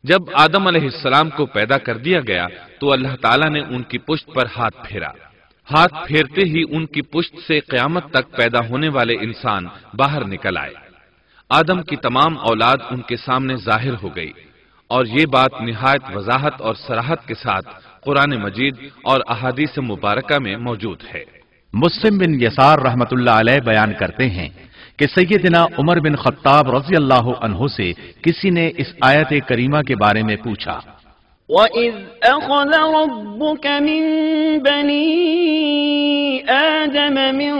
جب آدم علیہ السلام کو پیدا کر دیا گیا تو اللہ تعالیٰ نے ان کی پشت پر ہاتھ پھیرا۔ ہاتھ پھیرتے ہی ان کی پشت سے قیامت تک پیدا ہونے والے انسان باہر نکل آئے۔ آدم کی تمام اولاد ان کے سامنے ظاہر ہو گئی، اور یہ بات نہایت وضاحت اور صراحت کے ساتھ قرآن مجید اور احادیث مبارکہ میں موجود ہے۔ مسلم بن یسار رحمۃ اللہ علیہ بیان کرتے ہیں کہ سیدنا عمر بن خطاب رضی اللہ عنہ سے کسی نے اس آیت کریمہ کے بارے میں پوچھا، وَإِذْ أَخَذَ رَبُّكَ مِن بَنِي آدَمَ مِن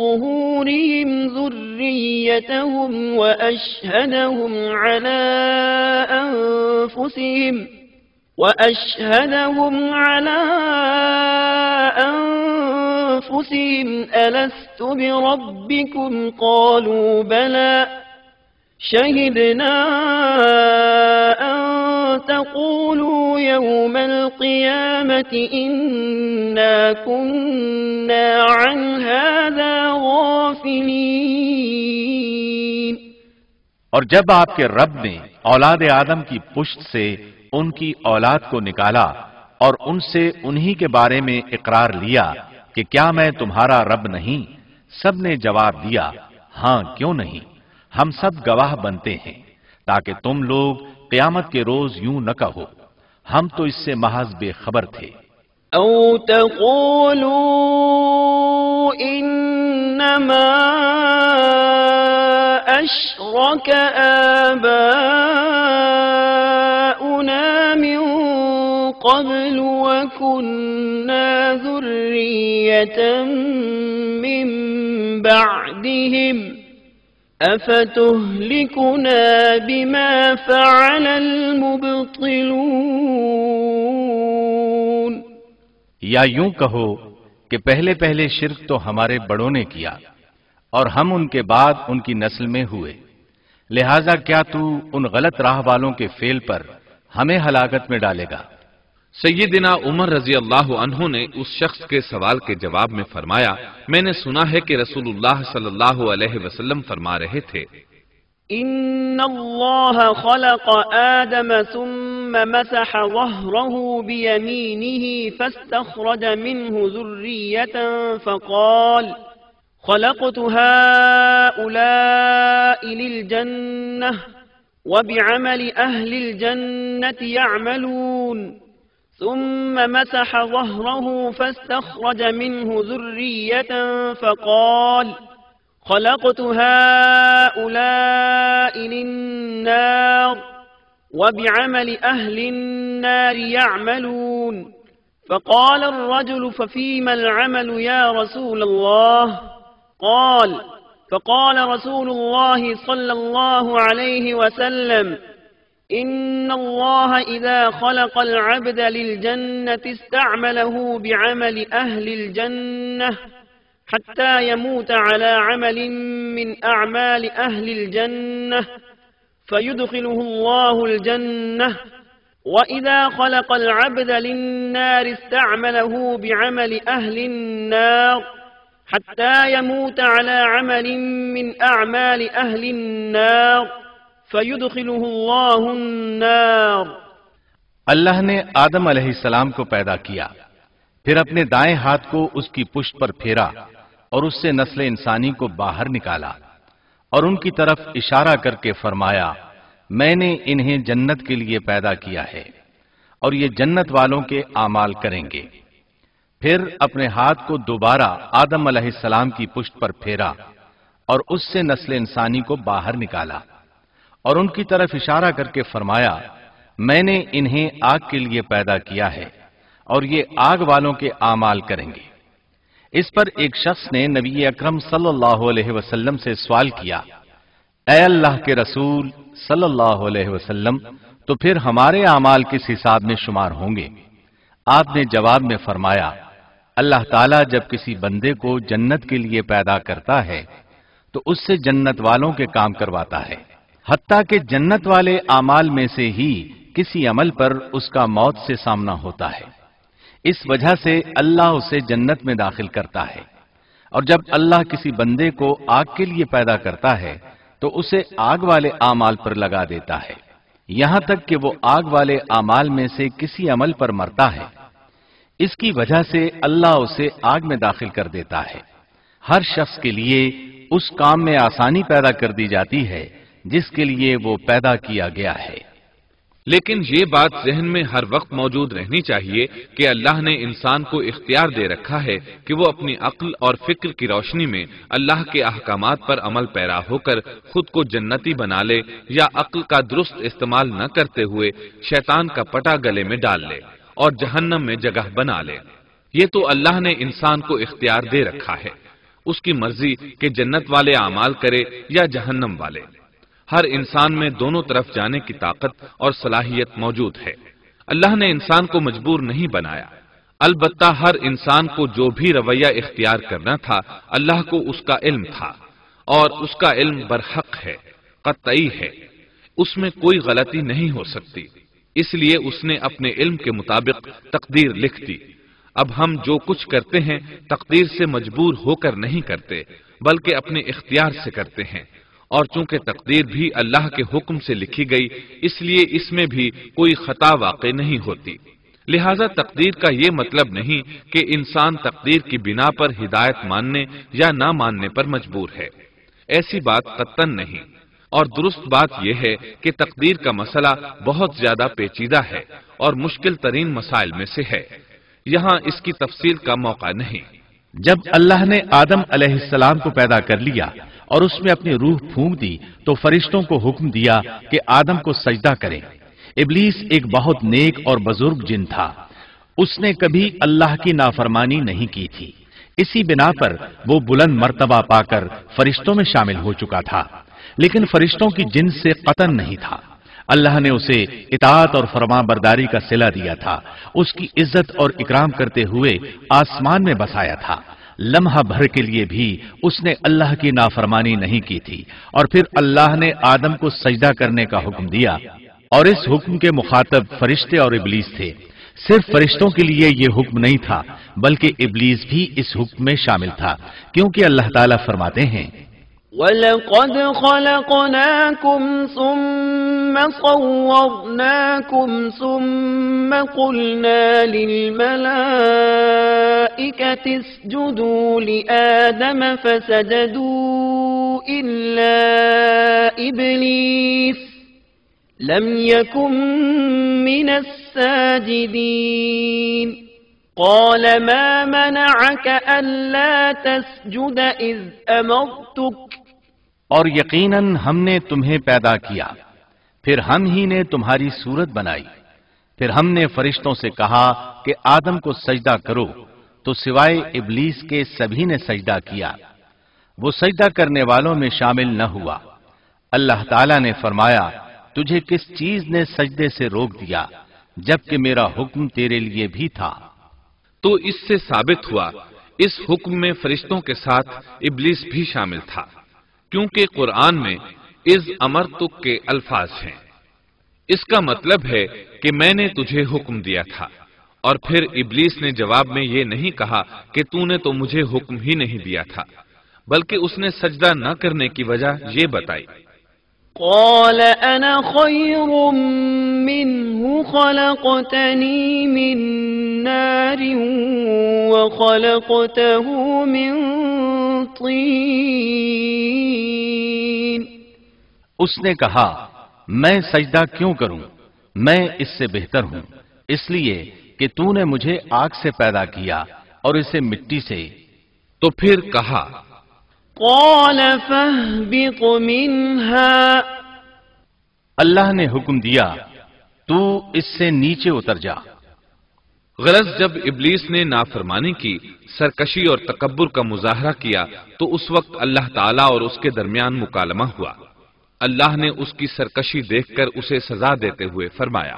ظُهُورِهِمْ ذُرِّيَّتَهُمْ وَأَشْهَدَهُمْ عَلَىٰ أَنفُسِهِمْ أَلَسْتُ بِرَبِّكُمْ قَالُوا بَلَىٰ شَهِدْنَا أَن تَقُولُوا يَوْمَ الْقِيَامَةِ إِنَّا كُنَّا عَنْ هَٰذَا غَافِلِينَ۔ اور جب آپ کے رب نے اولاد آدم کی پشت سے ان کی اولاد کو نکالا اور ان سے انہی کے بارے میں اقرار لیا کہ کیا میں تمہارا رب نہیں، سب نے جواب دیا ہاں کیوں نہیں، ہم سب گواہ بنتے ہیں، تاکہ تم لوگ قیامت کے روز یوں نہ کہو ہم تو اس سے محض بے خبر تھے۔ او تقولوا انما اشرك آباؤنا من قبل وكنا ذرية من بعدهم أفتهلكنا بما فعل المبطلون۔ یا یوں کہو کہ پہلے پہلے شرک تو ہمارے بڑوں نے کیا اور ہم ان کے بعد ان کی نسل میں ہوئے، لہذا کیا تو ان غلط راہ والوں کے فعل پر ہمیں ہلاکت میں ڈالے گا؟ سیدنا عمر رضی اللہ عنہ نے اس شخص کے سوال کے جواب میں فرمایا، میں نے سنا ہے کہ رسول اللہ صلی اللہ علیہ وسلم فرما رہے تھے، ان اللہ خلق آدم ثم مسح ظهره بيمينه فاستخرج منه ذرية فقال خلقت هؤلاء للجنة وبعمل أهل الجنة يعملون، ثم مسح ظهره فاستخرج منه ذرية فقال خلقت هؤلاء للنار وبعمل أهل النار يعملون، فقال الرجل ففيما العمل يا رسول الله؟ فقال رسول الله صلى الله عليه وسلم إن الله إذا خلق العبد للجنة استعمله بعمل أهل الجنة حتى يموت على عمل من أعمال أهل الجنة فيدخله الله الجنة، وإذا خلق العبد للنار استعمله بعمل أهل النار حتى يموت على عمل من أعمال أهل النار فيدخله الله النار۔ اللہ نے آدم علیہ السلام کو پیدا کیا، پھر اپنے دائیں ہاتھ کو اس کی پشت پر پھیرا اور اس سے نسل انسانی کو باہر نکالا اور ان کی طرف اشارہ کر کے فرمایا میں نے انہیں جنت کے لیے پیدا کیا ہے اور یہ جنت والوں کے اعمال کریں گے۔ پھر اپنے ہاتھ کو دوبارہ آدم علیہ السلام کی پشت پر پھیرا اور اس سے نسل انسانی کو باہر نکالا اور ان کی طرف اشارہ کر کے فرمایا میں نے انہیں آگ کے لیے پیدا کیا ہے اور یہ آگ والوں کے اعمال کریں گے۔ اس پر ایک شخص نے نبی اکرم صلی اللہ علیہ وسلم سے سوال کیا، اے اللہ کے رسول صلی اللہ علیہ وسلم، تو پھر ہمارے اعمال کس حساب میں شمار ہوں گے؟ آپ نے جواب میں فرمایا، اللہ تعالیٰ جب کسی بندے کو جنت کے لیے پیدا کرتا ہے تو اس سے جنت والوں کے کام کرواتا ہے، حتیٰ کہ جنت والے اعمال میں سے ہی کسی عمل پر اس کا موت سے سامنا ہوتا ہے، اس وجہ سے اللہ اسے جنت میں داخل کرتا ہے، اور جب اللہ کسی بندے کو آگ کے لیے پیدا کرتا ہے تو اسے آگ والے اعمال پر لگا دیتا ہے، یہاں تک کہ وہ آگ والے اعمال میں سے کسی عمل پر مرتا ہے، اس کی وجہ سے اللہ اسے آگ میں داخل کر دیتا ہے۔ ہر شخص کے لیے اس کام میں آسانی پیدا کر دی جاتی ہے جس کے لیے وہ پیدا کیا گیا ہے۔ لیکن یہ بات ذہن میں ہر وقت موجود رہنی چاہیے کہ اللہ نے انسان کو اختیار دے رکھا ہے کہ وہ اپنی عقل اور فکر کی روشنی میں اللہ کے احکامات پر عمل پیرا ہو کر خود کو جنتی بنا لے، یا عقل کا درست استعمال نہ کرتے ہوئے شیطان کا پٹا گلے میں ڈال لے اور جہنم میں جگہ بنا لے۔ یہ تو اللہ نے انسان کو اختیار دے رکھا ہے، اس کی مرضی کہ جنت والے اعمال کرے یا جہنم والے۔ ہر انسان میں دونوں طرف جانے کی طاقت اور صلاحیت موجود ہے۔ اللہ نے انسان کو مجبور نہیں بنایا، البتہ ہر انسان کو جو بھی رویہ اختیار کرنا تھا اللہ کو اس کا علم تھا، اور اس کا علم برحق ہے، قطعی ہے، اس میں کوئی غلطی نہیں ہو سکتی، اس لیے اس نے اپنے علم کے مطابق تقدیر لکھ دی۔ اب ہم جو کچھ کرتے ہیں تقدیر سے مجبور ہو کر نہیں کرتے، بلکہ اپنے اختیار سے کرتے ہیں، اور چونکہ تقدیر بھی اللہ کے حکم سے لکھی گئی اس لیے اس میں بھی کوئی خطا واقع نہیں ہوتی۔ لہذا تقدیر کا یہ مطلب نہیں کہ انسان تقدیر کی بنا پر ہدایت ماننے یا نہ ماننے پر مجبور ہے، ایسی بات قطعاً نہیں۔ اور درست بات یہ ہے کہ تقدیر کا مسئلہ بہت زیادہ پیچیدہ ہے اور مشکل ترین مسائل میں سے ہے، یہاں اس کی تفصیل کا موقع نہیں۔ جب اللہ نے آدم علیہ السلام کو پیدا کر لیا اور اس میں اپنی روح پھونک دی تو فرشتوں کو حکم دیا کہ آدم کو سجدہ کریں۔ ابلیس ایک بہت نیک اور بزرگ جن تھا، اس نے کبھی اللہ کی نافرمانی نہیں کی تھی، اسی بنا پر وہ بلند مرتبہ پا کر فرشتوں میں شامل ہو چکا تھا، لیکن فرشتوں کی جنس سے قطن نہیں تھا۔ اللہ نے اسے اطاعت اور فرما برداری کا صلہ دیا تھا، اس کی عزت اور اکرام کرتے ہوئے آسمان میں بسایا تھا، لمحہ بھر کے لیے بھی اس نے اللہ کی نافرمانی نہیں کی تھی، اور پھر اللہ نے آدم کو سجدہ کرنے کا حکم دیا، اور اس حکم کے مخاطب فرشتے اور ابلیس تھے۔ صرف فرشتوں کے لیے یہ حکم نہیں تھا بلکہ ابلیس بھی اس حکم میں شامل تھا، کیونکہ اللہ تعالیٰ فرماتے ہیں وَلَقَدْ خَلَقْنَاكُمْ ثُمَّ صَوَّرْنَاكُمْ ثُمَّ قُلْنَا لِلْمَلَائِكَةِ اسْجُدُوا لِآدَمَ فَسَجَدُوا إِلَّا إِبْلِيسَ لَمْ يَكُنْ مِنَ السَّاجِدِينَ قَالَ مَا مَنَعَكَ أَلَّا تَسْجُدَ إِذْ أَمَرْتُكَ اور یقیناً ہم نے تمہیں پیدا کیا، پھر ہم ہی نے تمہاری صورت بنائی، پھر ہم نے فرشتوں سے کہا کہ آدم کو سجدہ کرو، تو سوائے ابلیس کے سبھی نے سجدہ کیا، وہ سجدہ کرنے والوں میں شامل نہ ہوا۔ اللہ تعالیٰ نے فرمایا، تجھے کس چیز نے سجدے سے روک دیا جبکہ میرا حکم تیرے لیے بھی تھا؟ تو اس سے ثابت ہوا اس حکم میں فرشتوں کے ساتھ ابلیس بھی شامل تھا، کیونکہ قرآن میں اذ امرتک کے الفاظ ہیں۔ اس کا مطلب ہے کہ میں نے تجھے حکم دیا تھا، اور پھر ابلیس نے جواب میں یہ نہیں کہا کہ تو نے تو مجھے حکم ہی نہیں دیا تھا، بلکہ اس نے سجدہ نہ کرنے کی وجہ یہ بتائی۔ قال انا خير منه خلقتني من نار وخلقته من طين اس نے کہا، میں سجدہ کیوں کروں، میں اس سے بہتر ہوں، اس لیے کہ تو نے مجھے آگ سے پیدا کیا اور اسے مٹی سے۔ تو پھر کہا، قال فاهبط منها اللہ نے حکم دیا، تو اس سے نیچے اتر جا۔ غرض جب ابلیس نے نافرمانی کی، سرکشی اور تکبر کا مظاہرہ کیا، تو اس وقت اللہ تعالیٰ اور اس کے درمیان مکالمہ ہوا۔ اللہ نے اس کی سرکشی دیکھ کر اسے سزا دیتے ہوئے فرمایا،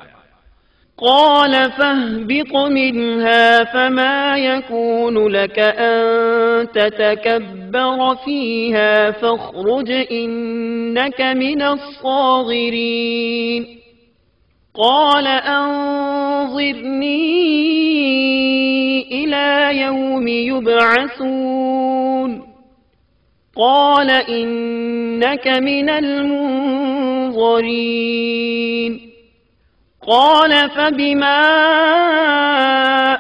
قال فاهبط منها فما يكون لك أن تتكبر فيها فاخرج إنك من الصاغرين قال أنظرني إلى يوم يبعثون قال إنك من المنظرين المنظرين قال فبما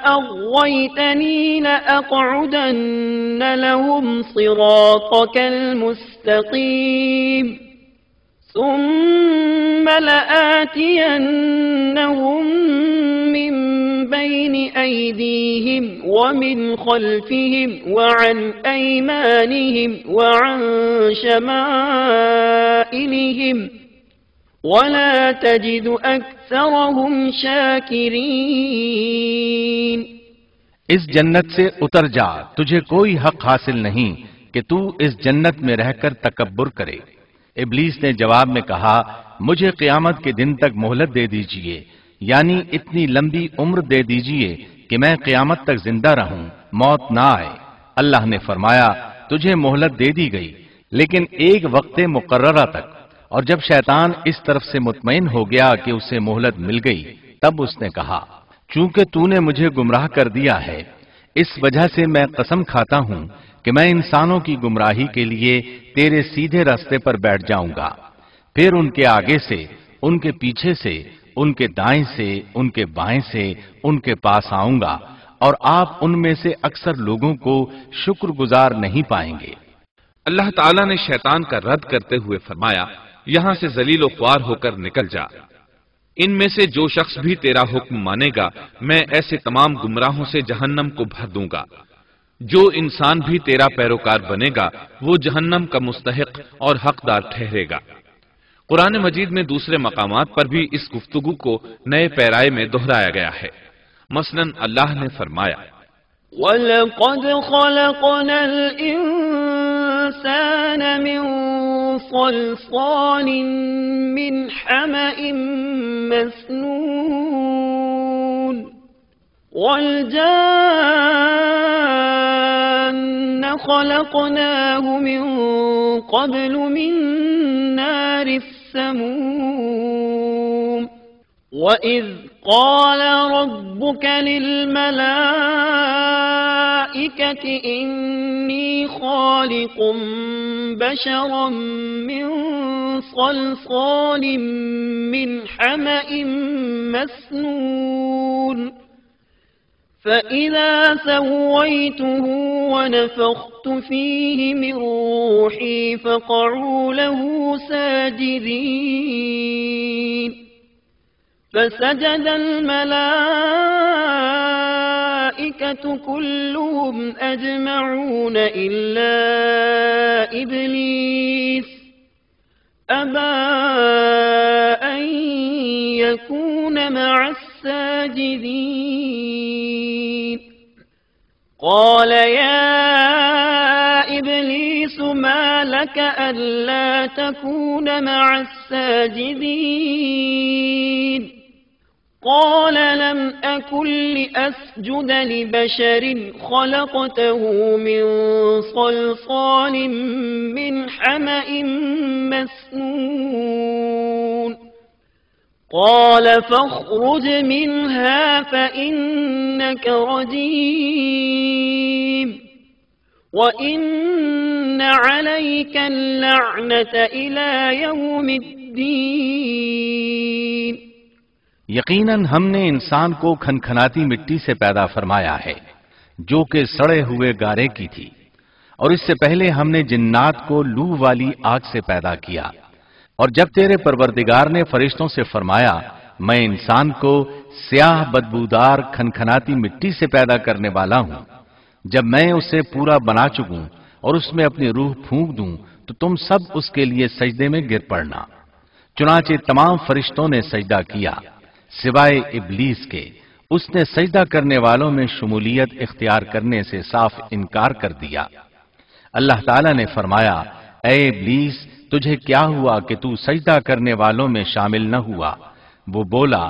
أغويتني لأقعدن لهم صراطك المستقيم ثم لآتينهم من بين أيديهم ومن خلفهم وعن أيمانهم وعن شمائلهم ولا تجد أكثرهم شاكرين۔ اس جنت سے اتر جا، تجھے کوئی حق حاصل نہیں کہ تو اس جنت میں رہ کر تکبر کرے۔ ابلیس نے جواب میں کہا، مجھے قیامت کے دن تک مہلت دے دیجئے، یعنی اتنی لمبی عمر دے دیجئے کہ میں قیامت تک زندہ رہوں، موت نہ آئے۔ اللہ نے فرمایا، تجھے مہلت دے دی گئی لیکن ایک وقت مقررہ تک، اور جب شیطان اس طرف سے مطمئن ہو گیا کہ اسے مہلت مل گئی، تب اس نے کہا، چونکہ تو نے مجھے گمراہ کر دیا ہے، اس وجہ سے میں قسم کھاتا ہوں کہ میں انسانوں کی گمراہی کے لیے تیرے سیدھے راستے پر بیٹھ جاؤں گا، پھر ان کے آگے سے، ان کے پیچھے سے، ان کے دائیں سے، ان کے بائیں سے، ان کے پاس آؤں گا، اور آپ ان میں سے اکثر لوگوں کو شکر گزار نہیں پائیں گے۔ اللہ تعالیٰ نے شیطان کا رد کرتے ہوئے فرمایا، یہاں سے ذلیل و خوار ہو کر نکل جا، ان میں سے جو شخص بھی تیرا حکم مانے گا میں ایسے تمام گمراہوں سے جہنم کو بھر دوں گا۔ جو انسان بھی تیرا پیروکار بنے گا وہ جہنم کا مستحق اور حقدار ٹھہرے گا۔ قرآن مجید میں دوسرے مقامات پر بھی اس گفتگو کو نئے پیرائے میں دہرایا گیا ہے۔ مثلا اللہ نے فرمایا، وَلَقَدْ خَلَقْنَا الْإِنسَانَ مِنْ صَلْصَالٍ مِنْ حَمَإٍ مَسْنُونٍ وَالْجَانَّ خَلَقْنَاهُ مِنْ قَبْلُ مِنْ نَارِ السَّمُومِ وَإِذْ قَالَ رَبُّكَ لِلْمَلَائِكَةِ إِنِّي خَالِقٌ بَشَرًا مِنْ صَلْصَالٍ مِنْ حَمَإٍ مَسْنُونٍ فَإِذَا سَوَّيْتُهُ وَنَفَخْتُ فِيهِ مِنْ رُوحِي فَقَعُوا لَهُ سَاجِدِينَ فسجد الملائكة كلهم أجمعون إلا إبليس أبى أن يكون مع الساجدين قال يا إبليس ما لك ألا تكون مع الساجدين قال لم أكن لأسجد لبشر خلقته من صلصال من حمأ مسنون قال فاخرج منها فإنك رجيم وإن عليك اللعنة إلى يوم الدين یقیناً ہم نے انسان کو کھنکھناتی مٹی سے پیدا فرمایا ہے جو کہ سڑے ہوئے گارے کی تھی، اور اس سے پہلے ہم نے جنات کو لو والی آگ سے پیدا کیا، اور جب تیرے پروردگار نے فرشتوں سے فرمایا میں انسان کو سیاہ بدبودار کھنکھناتی مٹی سے پیدا کرنے والا ہوں، جب میں اسے پورا بنا چکوں اور اس میں اپنی روح پھونک دوں تو تم سب اس کے لیے سجدے میں گر پڑنا۔ چنانچہ تمام فرشتوں نے سجدہ کیا سوائے ابلیس کے، اس نے سجدہ کرنے والوں میں شمولیت اختیار کرنے سے صاف انکار کر دیا۔ اللہ تعالیٰ نے فرمایا اے ابلیس تجھے کیا ہوا کہ تو سجدہ کرنے والوں میں شامل نہ ہوا؟ وہ بولا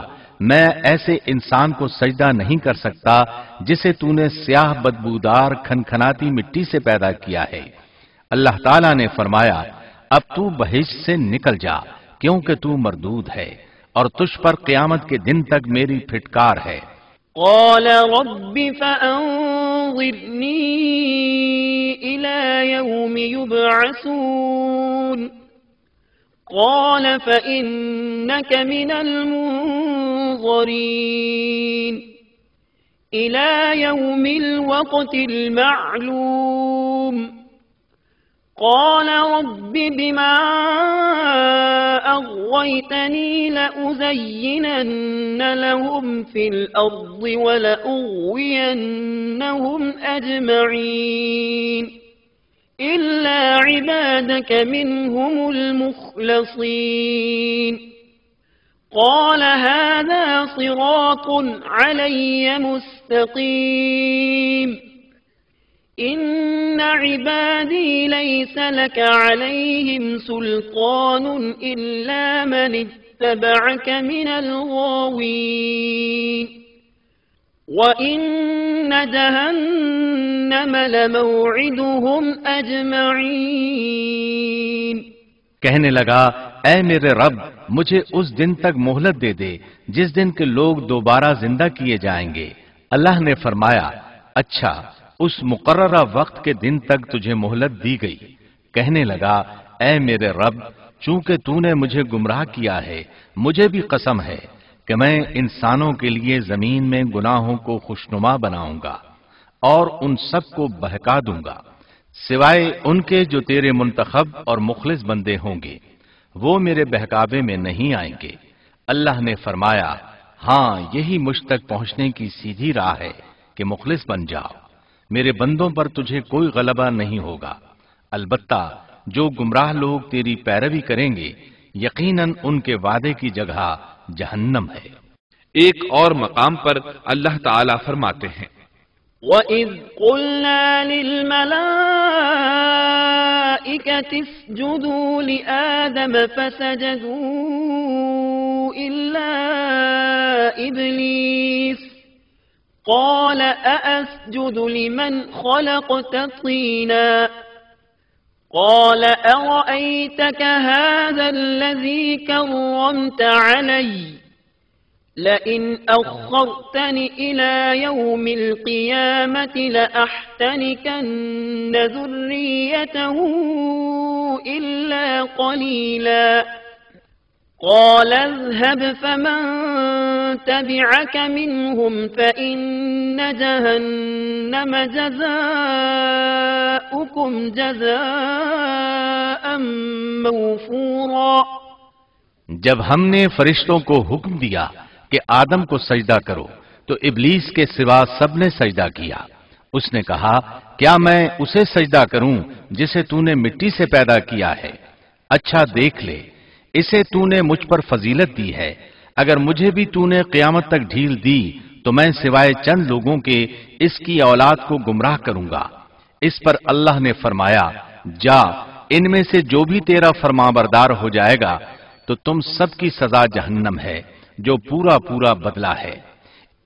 میں ایسے انسان کو سجدہ نہیں کر سکتا جسے تو نے سیاہ بدبودار کھنکھناتی مٹی سے پیدا کیا ہے۔ اللہ تعالیٰ نے فرمایا اب تو بہشت سے نکل جا کیونکہ تو مردود ہے اور تجھ پر قیامت کے دن تک میری پھٹکار ہے۔ قال رب فأنظرني إلى يوم يبعثون قال فإنك من المنظرين إلى يوم الوقت المعلوم قال رب بما أغويتني لأزينن لهم في الأرض ولأغوينهم أجمعين إلا عبادك منهم المخلصين قال هذا صراط علي مستقيم إن عبادي ليس لك عليهم سلطان إلا من اتبعك من الغاوين وإن جهنم لموعدهم أجمعين کہنے لگا اے میرے رب مجھے اس دن تک مہلت دے دے جس دن کے لوگ دوبارہ زندہ کیے جائیں گے۔ اللہ نے فرمایا اچھا اس مقررہ وقت کے دن تک تجھے مہلت دی گئی۔ کہنے لگا اے میرے رب چونکہ تو نے مجھے گمراہ کیا ہے مجھے بھی قسم ہے کہ میں انسانوں کے لیے زمین میں گناہوں کو خوشنما بناؤں گا اور ان سب کو بہکا دوں گا سوائے ان کے جو تیرے منتخب اور مخلص بندے ہوں گے، وہ میرے بہکاوے میں نہیں آئیں گے۔ اللہ نے فرمایا ہاں یہی مجھ تک پہنچنے کی سیدھی راہ ہے کہ مخلص بن جاؤ، میرے بندوں پر تجھے کوئی غلبہ نہیں ہوگا۔ البتہ جو گمراہ لوگ تیری پیروی کریں گے یقیناً ان کے وعدے کی جگہ جہنم ہے۔ ایک اور مقام پر اللہ تعالی فرماتے ہیں وَإِذْ قُلْنَا لِلْمَلَائِكَةِ اسْجُدُوا لِآدَمَ فَسَجَدُوا إِلَّا إِبْلِيسَ قَالَ أَأَسْجُدُ لِمَنْ خَلَقْتَ طِينًا قَالَ أَرَأَيْتَكَ هَذَا الَّذِي كَرَّمْتَ عَلَيَّ لئن أخرتني إلى يوم القيامة لأحتنكن ذريته إلا قليلا قال اذهب فمن تبعك منهم فإن جهنم جزاؤكم جزاء موفورا۔ جب ہم نے فرشتوں کو حکم دیا کہ آدم کو سجدہ کرو تو ابلیس کے سوا سب نے سجدہ کیا۔ اس نے کہا کیا میں اسے سجدہ کروں جسے تو نے مٹی سے پیدا کیا ہے؟ اچھا دیکھ لے اسے تو نے مجھ پر فضیلت دی ہے، اگر مجھے بھی تو نے قیامت تک ڈھیل دی تو میں سوائے چند لوگوں کے اس کی اولاد کو گمراہ کروں گا۔ اس پر اللہ نے فرمایا جا ان میں سے جو بھی تیرا فرمانبردار ہو جائے گا تو تم سب کی سزا جہنم ہے جو پورا پورا بدلہ ہے۔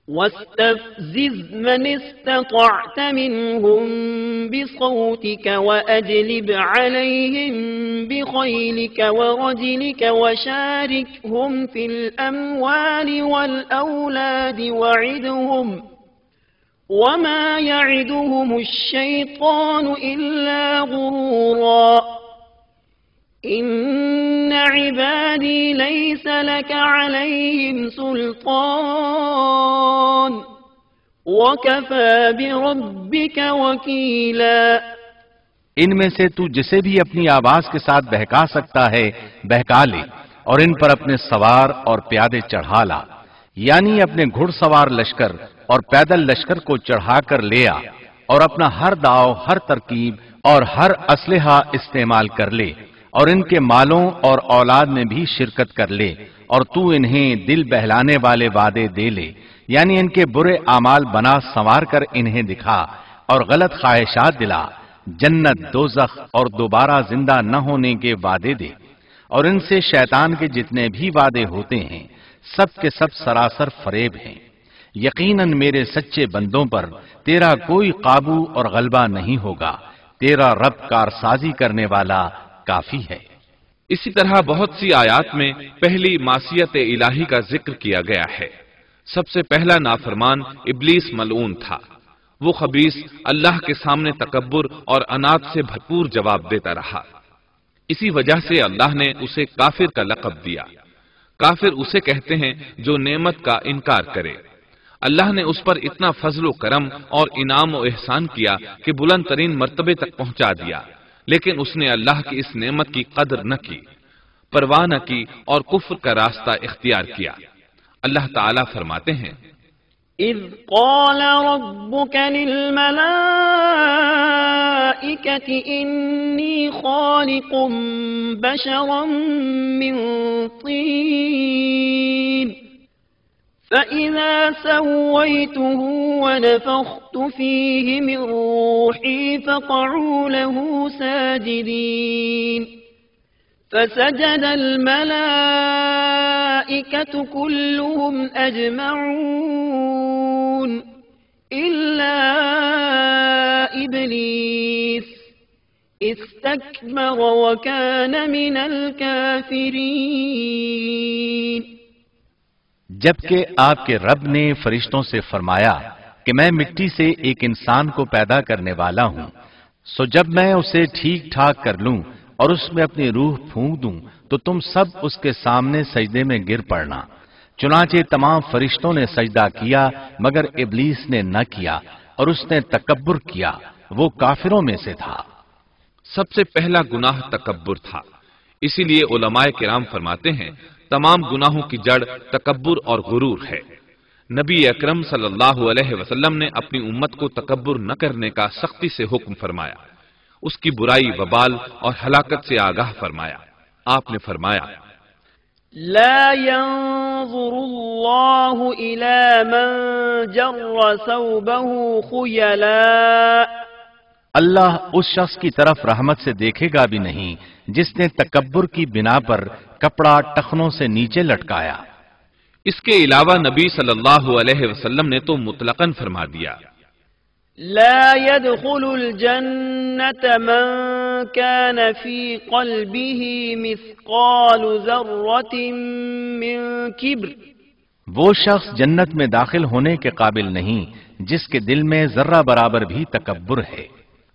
واستفزز من استطعت منهم بصوتك وأجلب عليهم بخيلك ورجلك وشاركهم في الأموال والأولاد وعدهم وما يعدهم الشيطان إلا غرورا إن عبادي ليس لك عليهم سلطان وكفى بربك وكيلا۔ ان میں سے تو جسے بھی اپنی آواز کے ساتھ بہکا سکتا ہے بہکا لے اور ان پر اپنے سوار اور پیادے چڑھا لا، یعنی اپنے گھڑ سوار لشکر اور پیدل لشکر کو چڑھا کر لے آ اور اپنا ہر داؤ ہر ترکیب اور ہر اسلحہ استعمال کر لے اور ان کے مالوں اور اولاد میں بھی شرکت کر لے اور تو انہیں دل بہلانے والے وعدے دے لے، یعنی ان کے برے اعمال بنا سنوار کر انہیں دکھا اور غلط خواہشات دلا، جنت دوزخ اور دوبارہ زندہ نہ ہونے کے وعدے دے، اور ان سے شیطان کے جتنے بھی وعدے ہوتے ہیں سب کے سب سراسر فریب ہیں۔ یقیناً میرے سچے بندوں پر تیرا کوئی قابو اور غلبہ نہیں ہوگا، تیرا رب کارسازی کرنے والا کافی ہے۔ اسی طرح بہت سی آیات میں پہلی معصیت الہی کا ذکر کیا گیا ہے۔ سب سے پہلا نافرمان ابلیس ملعون تھا۔ وہ خبیث اللہ کے سامنے تکبر اور انات سے بھرپور جواب دیتا رہا۔ اسی وجہ سے اللہ نے اسے کافر کا لقب دیا۔ کافر اسے کہتے ہیں جو نعمت کا انکار کرے۔ اللہ نے اس پر اتنا فضل و کرم اور انعام و احسان کیا کہ بلند ترین مرتبے تک پہنچا دیا، لیکن اس نے اللہ کی اس نعمت کی قدر نہ کی، پرواہ نہ کی اور کفر کا راستہ اختیار کیا۔ اللہ تعالیٰ فرماتے ہیں، إذ قال ربك للملائكة إني خالق بشرا من طين فإذا سويته ونفخت فيه من روحي فقعوا له ساجدين فسجد الملائكة كلهم أجمعون إلا إبليس استكبر وكان من الكافرين۔ جبکہ آپ کے رب نے فرشتوں سے فرمایا کہ میں مٹی سے ایک انسان کو پیدا کرنے والا ہوں، سو جب میں اسے ٹھیک ٹھاک کر لوں اور اس میں اپنی روح پھونک دوں تو تم سب اس کے سامنے سجدے میں گر پڑنا۔ چنانچہ تمام فرشتوں نے سجدہ کیا مگر ابلیس نے نہ کیا اور اس نے تکبر کیا، وہ کافروں میں سے تھا۔ سب سے پہلا گناہ تکبر تھا، اسی لیے علماء کرام فرماتے ہیں تمام گناہوں کی جڑ تکبر اور غرور ہے۔ نبی اکرم صلی اللہ علیہ وسلم نے اپنی امت کو تکبر نہ کرنے کا سختی سے حکم فرمایا، اس کی برائی، وبال اور ہلاکت سے آگاہ فرمایا۔ آپ نے فرمایا، لا ينظر الله إلى من جر ثوبه خيلاء، اللہ اس شخص کی طرف رحمت سے دیکھے گا بھی نہیں جس نے تکبر کی بنا پر کپڑا ٹخنوں سے نیچے لٹکایا۔ اس کے علاوہ نبی صلی اللہ علیہ وسلم نے تو مطلقاً فرما دیا، لا يدخل الجنة من كان في قلبه مثقال ذرة من كبر، وہ شخص جنت میں داخل ہونے کے قابل نہیں جس کے دل میں ذرہ برابر بھی تکبر ہے۔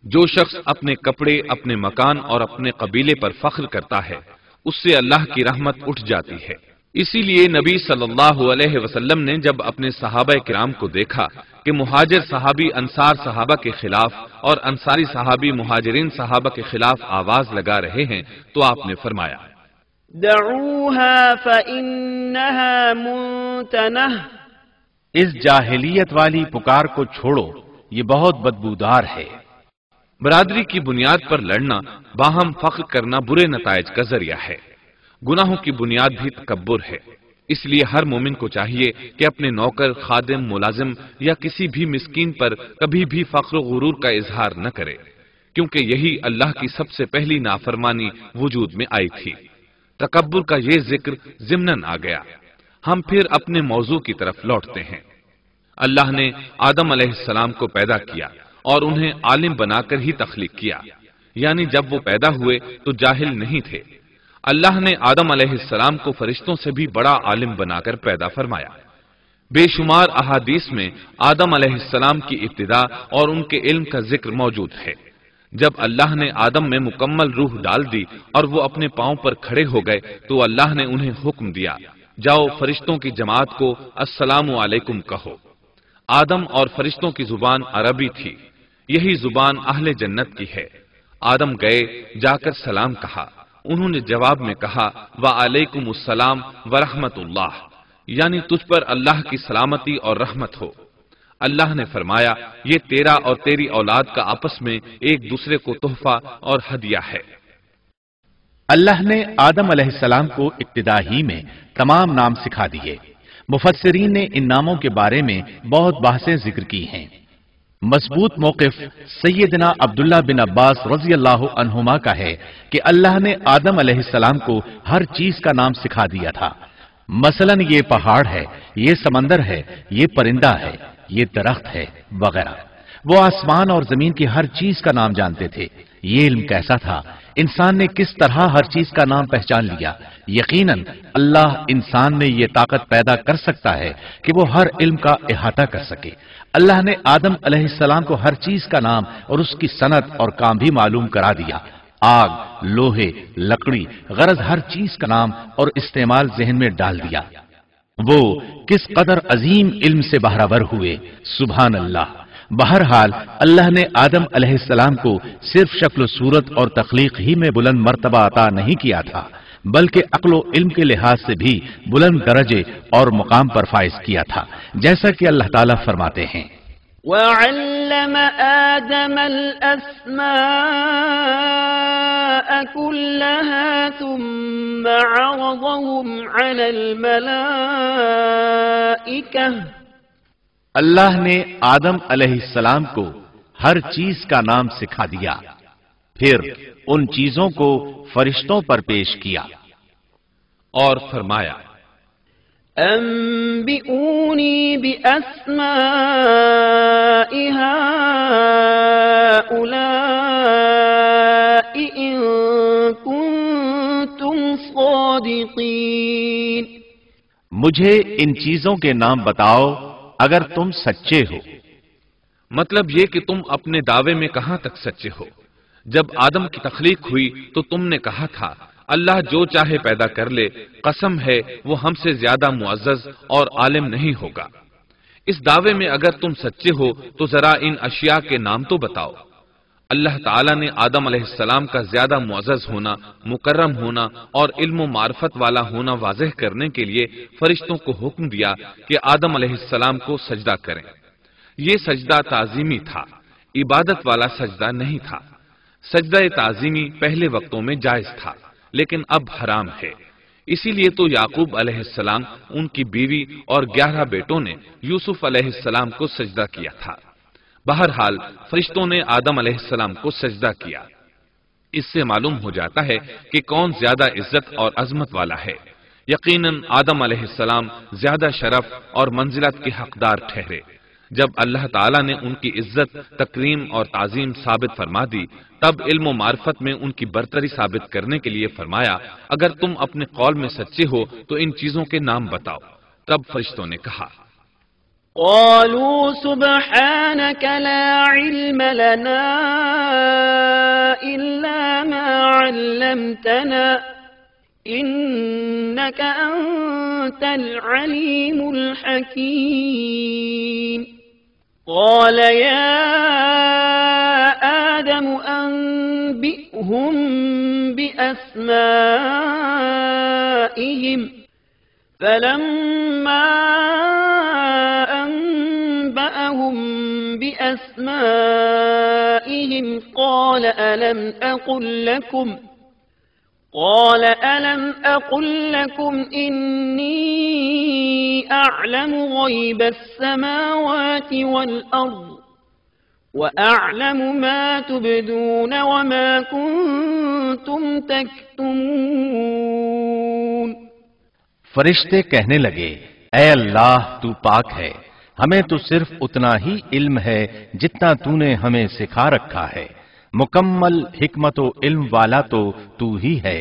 جو شخص اپنے کپڑے، اپنے مکان اور اپنے قبیلے پر فخر کرتا ہے اس سے اللہ کی رحمت اٹھ جاتی ہے۔ اسی لیے نبی صلی اللہ علیہ وسلم نے جب اپنے صحابہ کرام کو دیکھا کہ مہاجر صحابی انصار صحابہ کے خلاف اور انصاری صحابی مہاجرین صحابہ کے خلاف آواز لگا رہے ہیں تو آپ نے فرمایا، دعوها فإنها منتنہ، اس جاہلیت والی پکار کو چھوڑو، یہ بہت بدبودار ہے۔ برادری کی بنیاد پر لڑنا، باہم فخر کرنا برے نتائج کا ذریعہ ہے۔ گناہوں کی بنیاد بھی تکبر ہے، اس لیے ہر مومن کو چاہیے کہ اپنے نوکر، خادم، ملازم یا کسی بھی مسکین پر کبھی بھی فخر و غرور کا اظہار نہ کرے، کیونکہ یہی اللہ کی سب سے پہلی نافرمانی وجود میں آئی تھی۔ تکبر کا یہ ذکر ضمناً آ گیا۔ ہم پھر اپنے موضوع کی طرف لوٹتے ہیں۔ اللہ نے آدم علیہ السلام کو پیدا کیا اور انہیں عالم بنا کر ہی تخلیق کیا، یعنی جب وہ پیدا ہوئے تو جاہل نہیں تھے۔ اللہ نے آدم علیہ السلام کو فرشتوں سے بھی بڑا عالم بنا کر پیدا فرمایا۔ بے شمار احادیث میں آدم علیہ السلام کی ابتدا اور ان کے علم کا ذکر موجود ہے۔ جب اللہ نے آدم میں مکمل روح ڈال دی اور وہ اپنے پاؤں پر کھڑے ہو گئے تو اللہ نے انہیں حکم دیا، جاؤ فرشتوں کی جماعت کو السلام علیکم کہو۔ آدم اور فرشتوں کی زبان عربی تھی، یہی زبان اہل جنت کی ہے۔ آدم گئے، جا کر سلام کہا، انہوں نے جواب میں کہا وعلیکم السلام ورحمۃ اللہ، یعنی تجھ پر اللہ کی سلامتی اور رحمت ہو۔ اللہ نے فرمایا یہ تیرا اور تیری اولاد کا آپس میں ایک دوسرے کو تحفہ اور ہدیہ ہے۔ اللہ نے آدم علیہ السلام کو ابتدا ہی میں تمام نام سکھا دیے۔ مفسرین نے ان ناموں کے بارے میں بہت بحثیں ذکر کی ہیں۔ مضبوط موقف سیدنا عبداللہ بن عباس رضی اللہ عنہما کا ہے کہ اللہ نے آدم علیہ السلام کو ہر چیز کا نام سکھا دیا تھا، مثلا یہ پہاڑ ہے، یہ سمندر ہے، یہ پرندہ ہے، یہ درخت ہے وغیرہ۔ وہ آسمان اور زمین کی ہر چیز کا نام جانتے تھے۔ یہ علم کیسا تھا، انسان نے کس طرح ہر چیز کا نام پہچان لیا۔ یقیناً اللہ انسان میں یہ طاقت پیدا کر سکتا ہے کہ وہ ہر علم کا احاطہ کر سکے۔ اللہ نے آدم علیہ السلام کو ہر چیز کا نام اور اس کی صنعت اور کام بھی معلوم کرا دیا۔ آگ، لوہے، لکڑی، غرض ہر چیز کا نام اور استعمال ذہن میں ڈال دیا۔ وہ کس قدر عظیم علم سے بہرور ہوئے، سبحان اللہ۔ بہرحال اللہ نے آدم علیہ السلام کو صرف شکل و صورت اور تخلیق ہی میں بلند مرتبہ عطا نہیں کیا تھا، بلکہ عقل و علم کے لحاظ سے بھی بلند درجے اور مقام پر فائز کیا تھا، جیسا کہ اللہ تعالیٰ فرماتے ہیں وَعَلَّمَ آدَمَ الْأَسْمَاءَ كُلَّهَا ثُمَّ عَرَضَهُمْ عَلَى الْمَلَائِكَةِ۔ اللہ نے آدم علیہ السلام کو ہر چیز کا نام سکھا دیا، پھر ان چیزوں کو فرشتوں پر پیش کیا اور فرمایا أنبئوني بأسماء هؤلاء إن كنتم صادقين۔ مجھے ان چیزوں کے نام بتاؤ اگر تم سچے ہو۔ مطلب یہ کہ تم اپنے دعوے میں کہاں تک سچے ہو؟ جب آدم کی تخلیق ہوئی تو تم نے کہا تھا اللہ جو چاہے پیدا کر لے، قسم ہے وہ ہم سے زیادہ معزز اور عالم نہیں ہوگا۔ اس دعوے میں اگر تم سچے ہو تو ذرا ان اشیاء کے نام تو بتاؤ۔ اللہ تعالیٰ نے آدم علیہ السلام کا زیادہ معزز ہونا، مکرم ہونا اور علم و معرفت والا ہونا واضح کرنے کے لیے فرشتوں کو حکم دیا کہ آدم علیہ السلام کو سجدہ کریں۔ یہ سجدہ تعظیمی تھا، عبادت والا سجدہ نہیں تھا۔ سجدہ تعظیمی پہلے وقتوں میں جائز تھا، لیکن اب حرام ہے۔ اسی لیے تو یعقوب علیہ السلام، ان کی بیوی اور 11 بیٹوں نے یوسف علیہ السلام کو سجدہ کیا تھا۔ بہرحال فرشتوں نے آدم علیہ السلام کو سجدہ کیا۔ اس سے معلوم ہو جاتا ہے کہ کون زیادہ عزت اور عظمت والا ہے۔ یقیناً آدم علیہ السلام زیادہ شرف اور منزلت کے حقدار ٹھہرے۔ جب اللہ تعالیٰ نے ان کی عزت، تکریم اور تعظیم ثابت فرما دی، تب علم و معرفت میں ان کی برتری ثابت کرنے کے لیے فرمایا اگر تم اپنے قول میں سچے ہو تو ان چیزوں کے نام بتاؤ۔ تب فرشتوں نے کہا قالوا سبحانك لا علم لنا إلا ما علمتنا إنك أنت العليم الحكيم۔ قال يا آدم أنبئهم بأسمائهم فلما أنبأهم بأسمائهم قال ألم أقل لكم إني أعلم غيب السماوات والأرض وأعلم ما تبدون وما كنتم تكتمون۔ فرشتے کہنے لگے اے اللہ تو پاک ہے، ہمیں تو صرف اتنا ہی علم ہے جتنا تو نے ہمیں سکھا رکھا ہے، مکمل حکمت و علم والا تو ہی ہے۔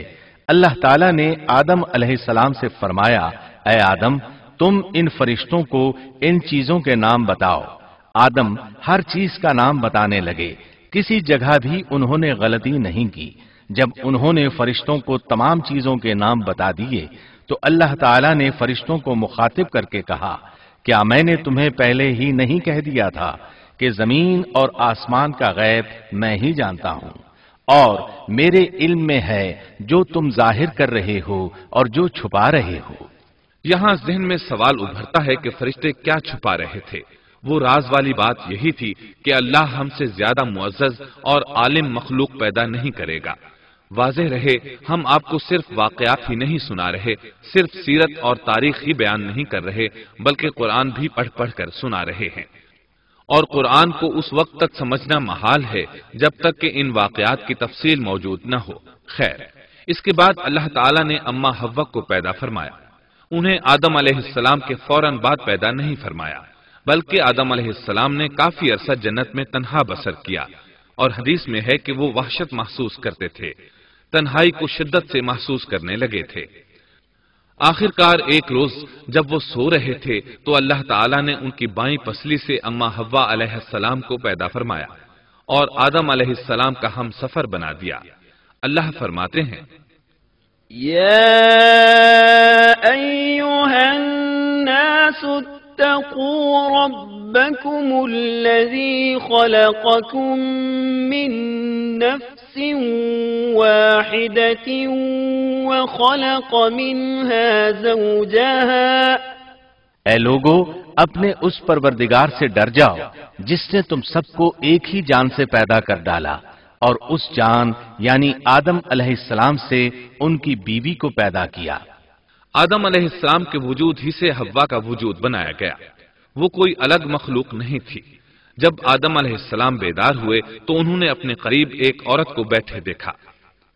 اللہ تعالیٰ نے آدم علیہ السلام سے فرمایا اے آدم تم ان فرشتوں کو ان چیزوں کے نام بتاؤ۔ آدم ہر چیز کا نام بتانے لگے، کسی جگہ بھی انہوں نے غلطی نہیں کی۔ جب انہوں نے فرشتوں کو تمام چیزوں کے نام بتا دیے تو اللہ تعالیٰ نے فرشتوں کو مخاطب کر کے کہا کیا میں نے تمہیں پہلے ہی نہیں کہہ دیا تھا کہ زمین اور آسمان کا غیب میں ہی جانتا ہوں، اور میرے علم میں ہے جو تم ظاہر کر رہے ہو اور جو چھپا رہے ہو۔ یہاں ذہن میں سوال ابھرتا ہے کہ فرشتے کیا چھپا رہے تھے؟ وہ راز والی بات یہی تھی کہ اللہ ہم سے زیادہ معزز اور عالم مخلوق پیدا نہیں کرے گا۔ واضح رہے ہم آپ کو صرف واقعات ہی نہیں سنا رہے، صرف سیرت اور تاریخ ہی بیان نہیں کر رہے، بلکہ قرآن بھی پڑھ پڑھ کر سنا رہے ہیں۔ اور قرآن کو اس وقت تک سمجھنا محال ہے جب تک کہ ان واقعات کی تفصیل موجود نہ ہو۔ خیر، اس کے بعد اللہ تعالیٰ نے اما حوا کو پیدا فرمایا۔ انہیں آدم علیہ السلام کے فوراً بعد پیدا نہیں فرمایا، بلکہ آدم علیہ السلام نے کافی عرصہ جنت میں تنہا بسر کیا، اور حدیث میں ہے کہ وہ وحشت محسوس کرتے تھے، تنہائی کو شدت سے محسوس کرنے لگے تھے۔ آخرکار ایک روز جب وہ سو رہے تھے تو اللہ تعالیٰ نے ان کی بائیں پسلی سے اما حوا علیہ السلام کو پیدا فرمایا اور آدم علیہ السلام کا ہم سفر بنا دیا۔ اللہ فرماتے ہیں يا أيها الناس اتقوا ربكم الذي خلقكم من نفس واحدة وخلق منها زوجها اے لوگو، اپنے اس پروردگار سے ڈر جاؤ جس نے تم سب کو ایک ہی جان سے پیدا کر ڈالا، اور اس جان یعنی آدم علیہ السلام سے ان کی بیوی کو پیدا کیا۔ آدم علیہ السلام کے وجود ہی سے حوا کا وجود بنایا گیا، وہ کوئی الگ مخلوق نہیں تھی۔ جب آدم علیہ السلام بیدار ہوئے تو انہوں نے اپنے قریب ایک عورت کو بیٹھے دیکھا،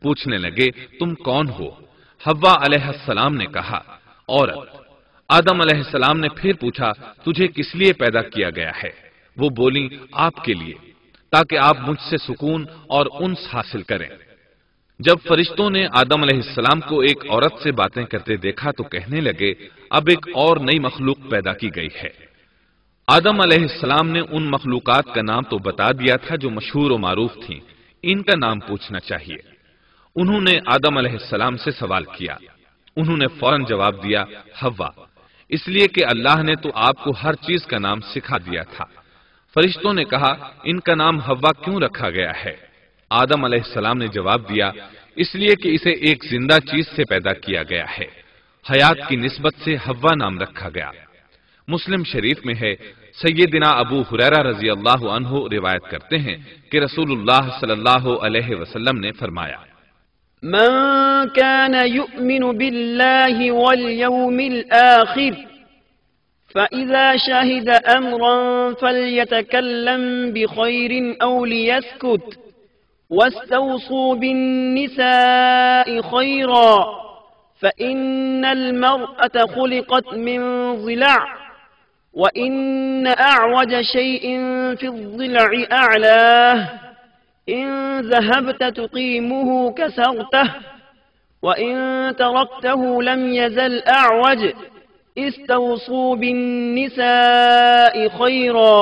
پوچھنے لگے تم کون ہو؟ حوا علیہ السلام نے کہا عورت۔ آدم علیہ السلام نے پھر پوچھا تجھے کس لیے پیدا کیا گیا ہے؟ وہ بولی آپ کے لیے، تاکہ آپ مجھ سے سکون اور انس حاصل کریں۔ جب فرشتوں نے آدم علیہ السلام کو ایک عورت سے باتیں کرتے دیکھا تو کہنے لگے اب ایک اور نئی مخلوق پیدا کی گئی ہے۔ آدم علیہ السلام نے ان مخلوقات کا نام تو بتا دیا تھا جو مشہور و معروف تھیں، ان کا نام پوچھنا چاہیے۔ انہوں نے آدم علیہ السلام سے سوال کیا، انہوں نے فوراً جواب دیا حوا، اس لیے کہ اللہ نے تو آپ کو ہر چیز کا نام سکھا دیا تھا۔ فرشتوں نے کہا ان کا نام حوا کیوں رکھا گیا ہے؟ آدم علیہ السلام نے جواب دیا اس لیے کہ اسے ایک زندہ چیز سے پیدا کیا گیا ہے، حیات کی نسبت سے حوا نام رکھا گیا۔ مسلم شریف میں ہے، سیدنا ابو ہریرہ رضی اللہ عنہ روایت کرتے ہیں کہ رسول اللہ صلی اللہ علیہ وسلم نے فرمایا من كان يؤمن بالله واليوم الآخر فإذا شهد أمرا فليتكلم بخير أو ليسكت واستوصوا بالنساء خيرا فإن المرأة خلقت من ضلع وإن أعوج شيء في الضلع أعلاه إن ذهبت تقيمه كسرته وإن تركته لم يزل أعوج استوصوا بالنساء خيرا۔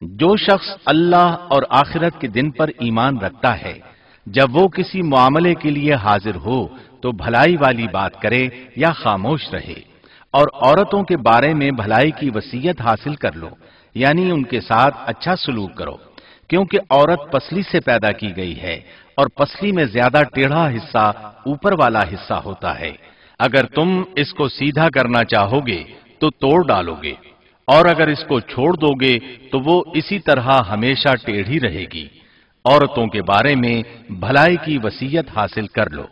جو شخص اللہ اور آخرت کے دن پر ایمان رکھتا ہے، جب وہ کسی معاملے کے لیے حاضر ہو تو بھلائی والی بات کرے یا خاموش رہے، اور عورتوں کے بارے میں بھلائی کی وصیت حاصل کر لو، یعنی ان کے ساتھ اچھا سلوک کرو، کیونکہ عورت پسلی سے پیدا کی گئی ہے اور پسلی میں زیادہ ٹیڑھا حصہ اوپر والا حصہ ہوتا ہے۔ اگر تم اس کو سیدھا کرنا چاہو گے تو توڑ ڈالو گے، اور اگر اس کو چھوڑ دو گے تو وہ اسی طرح ہمیشہ ٹیڑھی رہے گی۔ عورتوں کے بارے میں بھلائی کی وصیت حاصل کر لو۔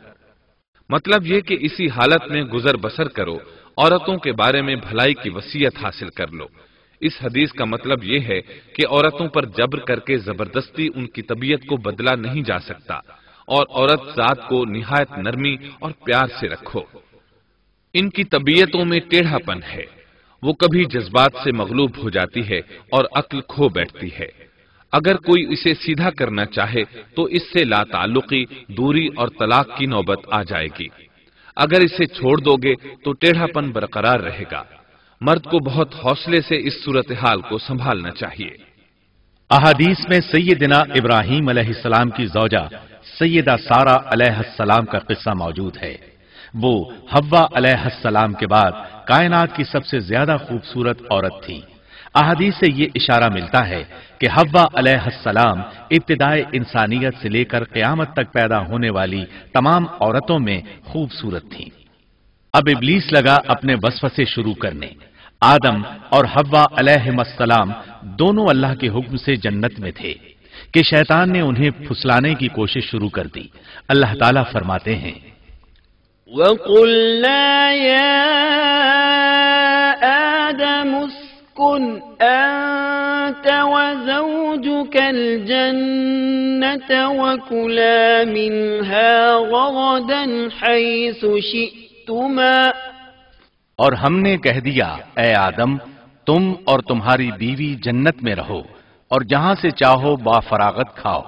مطلب یہ کہ اسی حالت میں گزر بسر کرو، عورتوں کے بارے میں بھلائی کی وصیت حاصل کر لو۔ اس حدیث کا مطلب یہ ہے کہ عورتوں پر جبر کر کے زبردستی ان کی طبیعت کو بدلا نہیں جا سکتا، اور عورت ذات کو نہایت نرمی اور پیار سے رکھو۔ ان کی طبیعتوں میں ٹیڑھا پن ہے، وہ کبھی جذبات سے مغلوب ہو جاتی ہے اور عقل کھو بیٹھتی ہے۔ اگر کوئی اسے سیدھا کرنا چاہے تو اس سے لا تعلقی، دوری اور طلاق کی نوبت آ جائے گی۔ اگر اسے چھوڑ دو گے تو ٹیڑھا پن برقرار رہے گا۔ مرد کو بہت حوصلے سے اس صورتحال کو سنبھالنا چاہیے۔ احادیث میں سیدنا ابراہیم علیہ السلام کی زوجہ سیدہ سارہ علیہ السلام کا قصہ موجود ہے۔ وہ حوا علیہ السلام کے بعد کائنات کی سب سے زیادہ خوبصورت عورت تھی۔ احادیث سے یہ اشارہ ملتا ہے کہ حوا علیہ السلام ابتدائے انسانیت سے لے کر قیامت تک پیدا ہونے والی تمام عورتوں میں خوبصورت تھیں۔ اب ابلیس لگا اپنے وسوسے شروع کرنے۔ آدم اور حوا علیہ السلام دونوں اللہ کے حکم سے جنت میں تھے کہ شیطان نے انہیں پھسلانے کی کوشش شروع کر دی۔ اللہ تعالیٰ فرماتے ہیں وَقُلْنَا يَا آدَمُ اسْكُنْ أَنْتَ وَزَوْجُكَ الْجَنَّةَ وَكُلَا مِنْهَا رَغَدًا حَيْثُ شِئْتُمَا۔ اور ہم نے کہہ دیا اے آدم، تم اور تمہاری بیوی جنت میں رہو اور جہاں سے چاہو با فراغت کھاؤ۔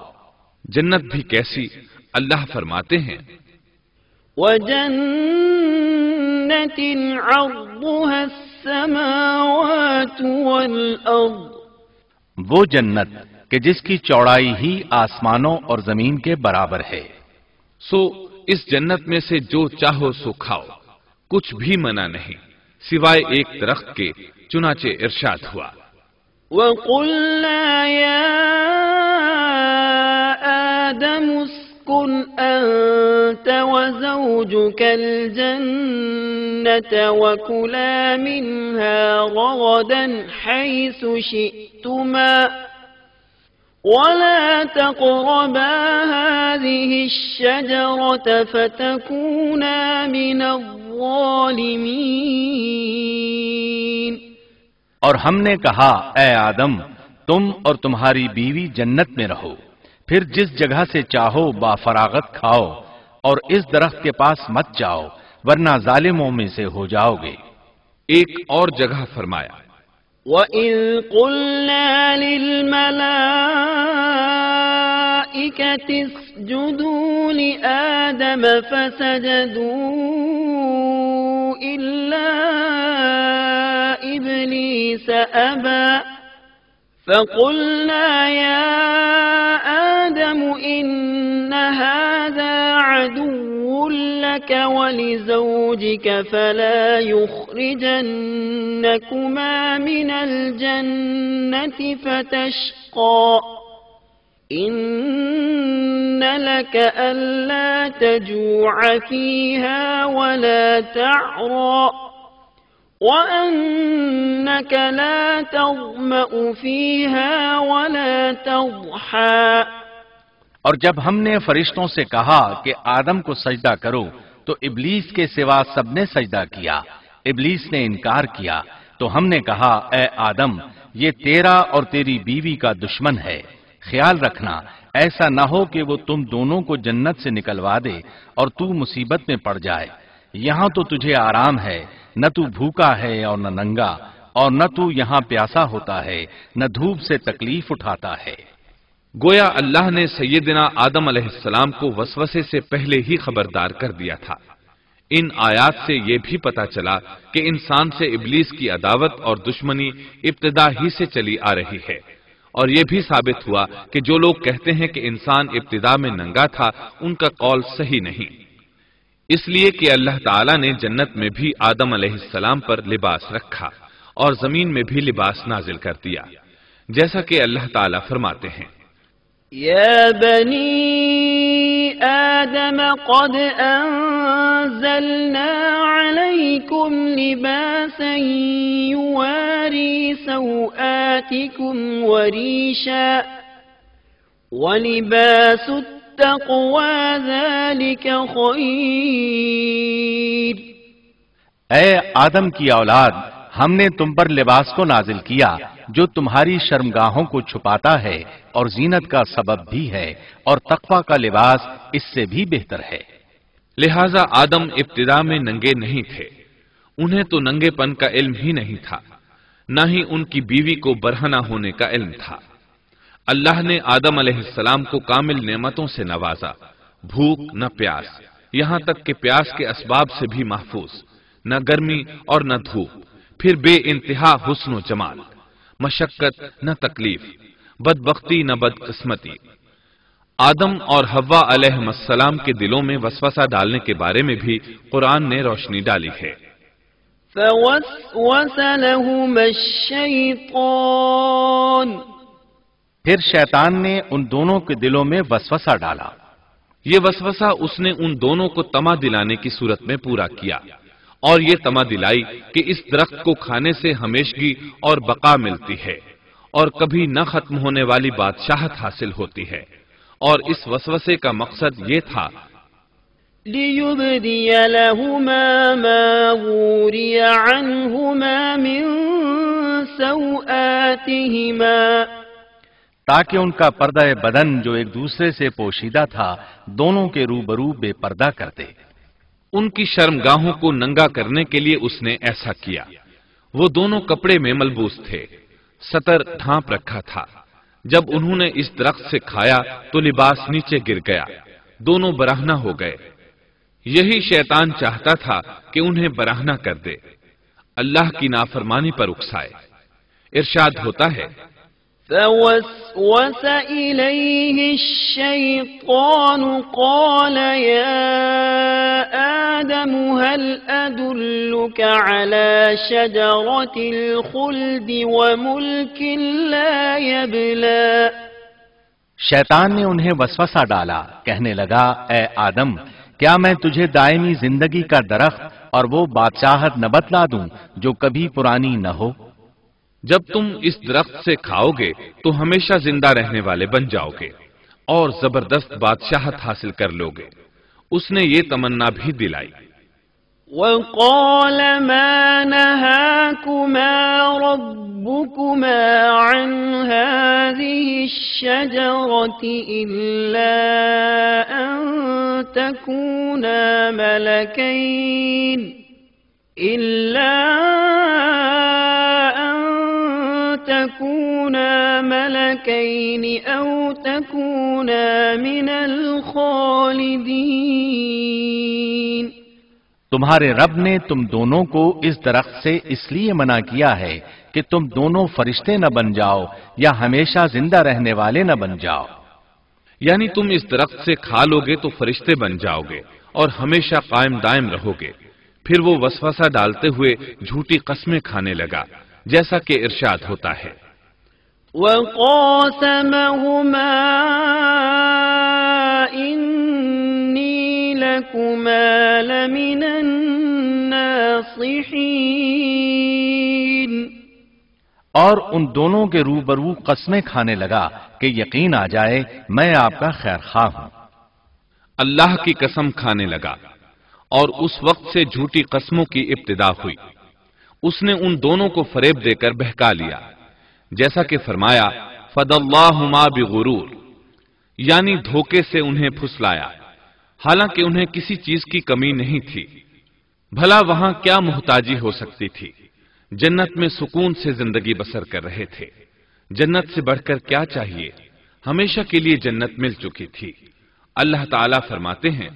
جنت بھی کیسی، اللہ فرماتے ہیں وَجَنَّةٍ عَرْضُهَا السَّمَاوَاتُ وَالْأَرْضُ، وہ جنت کہ جس کی چوڑائی ہی آسمانوں اور زمین کے برابر ہے۔ سو اس جنت میں سے جو چاہو سو کھاؤ، کچھ بھی منع نہیں سوائے ایک درخت کے، چنانچہ ارشاد ہوا وَقُلْنَا يَا آدَمُ اسْكُنْ أَنْتَ وَزَوْجُكَ الْجَنَّةَ وَكُلَا مِنْهَا رَغَدًا حَيْثُ شِئْتُمَا وَلَا تَقْرَبَا هَذِهِ الشَّجَرَةَ فَتَكُونَا مِنَ الظَّالِمِينَ۔ اور ہم نے کہا اے آدم تم اور تمہاری بیوی جنت میں رہو، پھر جس جگہ سے چاہو با فراغت کھاؤ، اور اس درخت کے پاس مت جاؤ ورنہ ظالموں میں سے ہو جاؤ گے۔ ایک اور جگہ فرمایا وَإِذْ قُلْنَا لِلْمَلَائِكَةِ اسْجُدُوا لِآدَمَ فَسَجَدُوا إِلَّا إِبْلِيسَ أَبَى فَقُلْنَا يَا آدَمُ إِنَّ هَذَا عَدُوٌّ لَكَ وَلِزَوْجِكَ فَلَا يُخْرِجَنَّكُمَا مِنَ الْجَنَّةِ فَتَشْقَى إِنَّ لَكَ أَلَّا تَجُوعَ فِيهَا وَلَا تَعْرَى وَأَنَّكَ لَا تَظْمَأُ فِيهَا وَلَا تَضْحَى۔ اور جب ہم نے فرشتوں سے کہا کہ آدم کو سجدہ کرو تو ابلیس کے سوا سب نے سجدہ کیا، ابلیس نے انکار کیا، تو ہم نے کہا اے آدم یہ تیرا اور تیری بیوی کا دشمن ہے، خیال رکھنا ایسا نہ ہو کہ وہ تم دونوں کو جنت سے نکلوا دے اور تو مصیبت میں پڑ جائے۔ یہاں تو تجھے آرام ہے، نہ تو بھوکا ہے اور نہ ننگا، اور نہ تو یہاں پیاسا ہوتا ہے، نہ دھوپ سے تکلیف اٹھاتا ہے۔ گویا اللہ نے سیدنا آدم علیہ السلام کو وسوسے سے پہلے ہی خبردار کر دیا تھا۔ ان آیات سے یہ بھی پتا چلا کہ انسان سے ابلیس کی عداوت اور دشمنی ابتدا ہی سے چلی آ رہی ہے، اور یہ بھی ثابت ہوا کہ جو لوگ کہتے ہیں کہ انسان ابتدا میں ننگا تھا ان کا قول صحیح نہیں، اس لیے کہ اللہ تعالیٰ نے جنت میں بھی آدم علیہ السلام پر لباس رکھا اور زمین میں بھی لباس نازل کر دیا، جیسا کہ اللہ تعالیٰ فرماتے ہیں يا بني آدم قد أنزلنا عليكم لباسا يواري سوآتكم وريشا ولباس التقوى ذلك خير۔ اے آدم کی اولاد ہم نے تم پر لباس کو نازل کیا جو تمہاری شرمگاہوں کو چھپاتا ہے اور زینت کا سبب بھی ہے، اور تقوی کا لباس اس سے بھی بہتر ہے۔ لہذا آدم ابتدا میں ننگے نہیں تھے، انہیں تو ننگے پن کا علم ہی نہیں تھا، نہ ہی ان کی بیوی کو برہنہ ہونے کا علم تھا۔ اللہ نے آدم علیہ السلام کو کامل نعمتوں سے نوازا، بھوک نہ پیاس، یہاں تک کہ پیاس کے اسباب سے بھی محفوظ، نہ گرمی اور نہ دھوپ، پھر بے انتہا حسن و جمال، مشقت نہ تکلیف، بدبختی نہ بدقسمتی۔ آدم اور حوا علیہ السلام کے دلوں میں وسوسہ ڈالنے کے بارے میں بھی قرآن نے روشنی ڈالی ہے۔ فوسوس لهما الشیطان، پھر شیطان نے ان دونوں کے دلوں میں وسوسہ ڈالا۔ یہ وسوسہ اس نے ان دونوں کو طمع دلانے کی صورت میں پورا کیا، اور یہ طمع دلائی کہ اس درخت کو کھانے سے ہمیشگی اور بقا ملتی ہے اور کبھی نہ ختم ہونے والی بادشاہت حاصل ہوتی ہے، اور اس وسوسے کا مقصد یہ تھا لِيُبْدِيَ لَهُمَا مَا وُورِيَ عَنْهُمَا مِنْ سَوْآتِهِمَا، تاکہ ان کا پردہ بدن جو ایک دوسرے سے پوشیدہ تھا دونوں کے روبرو بے پردہ کر دے۔ ان کی شرمگاہوں کو ننگا کرنے کے لیے اس نے ایسا کیا۔ وہ دونوں کپڑے میں ملبوس تھے، ستر ڈھانپ رکھا تھا۔ جب انہوں نے اس درخت سے کھایا تو لباس نیچے گر گیا، دونوں براہنہ ہو گئے۔ یہی شیطان چاہتا تھا کہ انہیں براہنہ کر دے، اللہ کی نافرمانی پر اکسائے۔ ارشاد ہوتا ہے فوسوس إليه الشيطان قال يا آدم هل أدلك على شجرة الخلد وملك لا يبلى شیطان نے انہیں وسوسہ ڈالا، کہنے لگا اے آدم کیا میں تجھے دائمی زندگی کا درخت اور وہ بادشاہت نہ بتلا دوں جو کبھی پرانی نہ ہو؟ جب تم اس درخت سے کھاؤ گے تو ہمیشہ زندہ رہنے والے بن جاؤ گے اور زبردست بادشاہت حاصل کر لو گے۔ اس نے یہ تمنا بھی دلائی۔ وقال ما نهاكما ربكما عن هذه الشجرة إلا أن تكونا ملكين أو تكونا من الخالدين تمہارے رب نے تم دونوں کو اس درخت سے اس لیے منع کیا ہے کہ تم دونوں فرشتے نہ بن جاؤ یا ہمیشہ زندہ رہنے والے نہ بن جاؤ۔ یعنی تم اس درخت سے کھا لو گے تو فرشتے بن جاؤ گے اور ہمیشہ قائم دائم رہو گے۔ پھر وہ وسوسہ ڈالتے ہوئے جھوٹی قسمیں کھانے لگا، جیسا کہ ارشاد ہوتا ہے وَقَاسَمَهُمَا إِنِّي لَكُمَا لَمِنَ النَّاصِحِينَ اور ان دونوں کے روبرو قسمیں کھانے لگا کہ یقین آ جائے میں آپ کا خیر خواہ ہوں۔ اللہ کی قسم کھانے لگا اور اس وقت سے جھوٹی قسموں کی ابتدا ہوئی۔ اس نے ان دونوں کو فریب دے کر بہکا لیا، جیسا کہ فرمایا فَدَلَّاهُمَا بِغُرُورٍ، یعنی دھوکے سے انہیں پھسلایا، حالانکہ انہیں کسی چیز کی کمی نہیں تھی۔ بھلا وہاں کیا محتاجی ہو سکتی تھی؟ جنت میں سکون سے زندگی بسر کر رہے تھے، جنت سے بڑھ کر کیا چاہیے؟ ہمیشہ کے لیے جنت مل چکی تھی۔ اللہ تعالیٰ فرماتے ہیں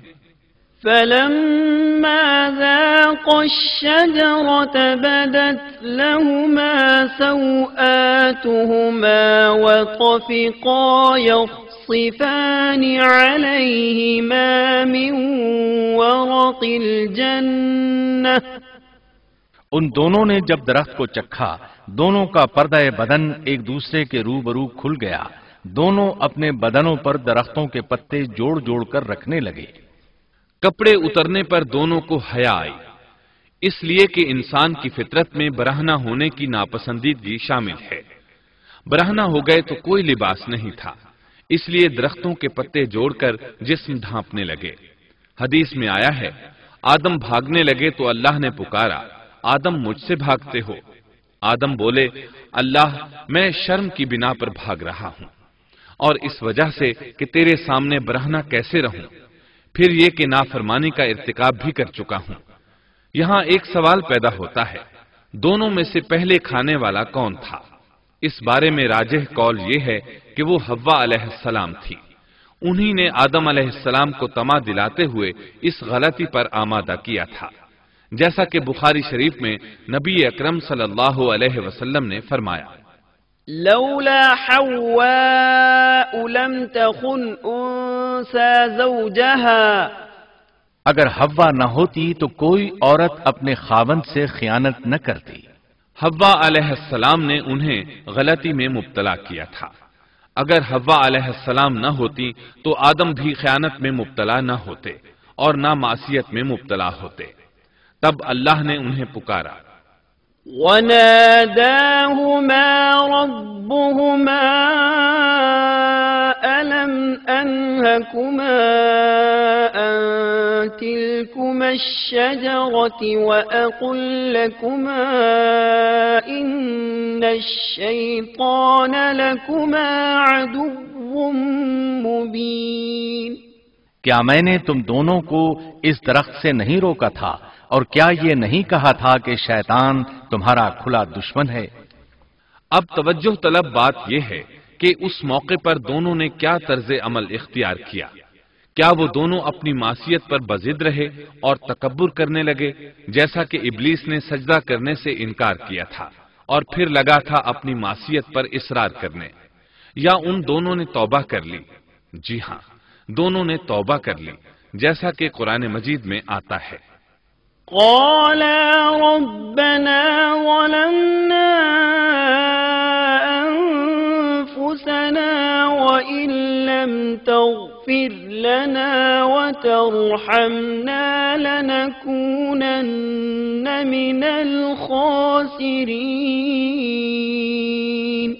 فَلَمَّا ذَاقَا الشَّجَرَةَ بَدَتْ لَهُمَا سَوْآتُهُمَا وَطَفِقَا يَخْصِفَانِ عَلَيْهِمَا مِنْ وَرَقِ الْجَنَّةِ ان دونوں نے جب درخت کو چکھا، دونوں کا پردہ بدن ایک دوسرے کے روبرو کھل گیا، دونوں اپنے بدنوں پر درختوں کے پتے جوڑ جوڑ کر رکھنے لگے۔ کپڑے اترنے پر دونوں کو حیا آئی، اس لیے کہ انسان کی فطرت میں برہنہ ہونے کی ناپسندیدگی شامل ہے۔ برہنہ ہو گئے تو کوئی لباس نہیں تھا، اس لیے درختوں کے پتے جوڑ کر جسم ڈھانپنے لگے۔ حدیث میں آیا ہے آدم بھاگنے لگے تو اللہ نے پکارا آدم مجھ سے بھاگتے ہو؟ آدم بولے اللہ میں شرم کی بنا پر بھاگ رہا ہوں، اور اس وجہ سے کہ تیرے سامنے برہنہ کیسے رہوں، پھر یہ کہ نافرمانی کا ارتکاب بھی کر چکا ہوں۔ یہاں ایک سوال پیدا ہوتا ہے، دونوں میں سے پہلے کھانے والا کون تھا؟ اس بارے میں راجح قول یہ ہے کہ وہ حوا علیہ السلام تھی۔ انہی نے آدم علیہ السلام کو طمع دلاتے ہوئے اس غلطی پر آمادہ کیا تھا، جیسا کہ بخاری شریف میں نبی اکرم صلی اللہ علیہ وسلم نے فرمایا لولا حواء لم تخن انثى زوجها اگر حوا نہ ہوتی تو کوئی عورت اپنے خاوند سے خیانت نہ کرتی۔ حوا علیہ السلام نے انہیں غلطی میں مبتلا کیا تھا۔ اگر حوا علیہ السلام نہ ہوتی تو آدم بھی خیانت میں مبتلا نہ ہوتے اور نہ معصیت میں مبتلا ہوتے۔ تب اللہ نے انہیں پکارا وَنَادَاهُمَا رَبُّهُمَا أَلَمْ أَنْهَكُمَا عَنْ تِلْكُمَا الشَّجَرَةِ وَأَقُلْ لَكُمَا إِنَّ الشَّيْطَانَ لَكُمَا عَدُوٌّ مُبِينٌ کیا میں نے تم دونوں کو اس درخت سے نہیں روکا تھا، اور کیا یہ نہیں کہا تھا کہ شیطان تمہارا کھلا دشمن ہے؟ اب توجہ طلب بات یہ ہے کہ اس موقع پر دونوں نے کیا طرز عمل اختیار کیا۔ کیا وہ دونوں اپنی معصیت پر بضد رہے اور تکبر کرنے لگے، جیسا کہ ابلیس نے سجدہ کرنے سے انکار کیا تھا اور پھر لگا تھا اپنی معصیت پر اصرار کرنے، یا ان دونوں نے توبہ کر لی؟ جی ہاں، دونوں نے توبہ کر لی، جیسا کہ قرآن مجید میں آتا ہے۔ قالا ربنا ظلمنا أنفسنا وإن لم تغفر لنا وترحمنا لنكونن من الخاسرين۔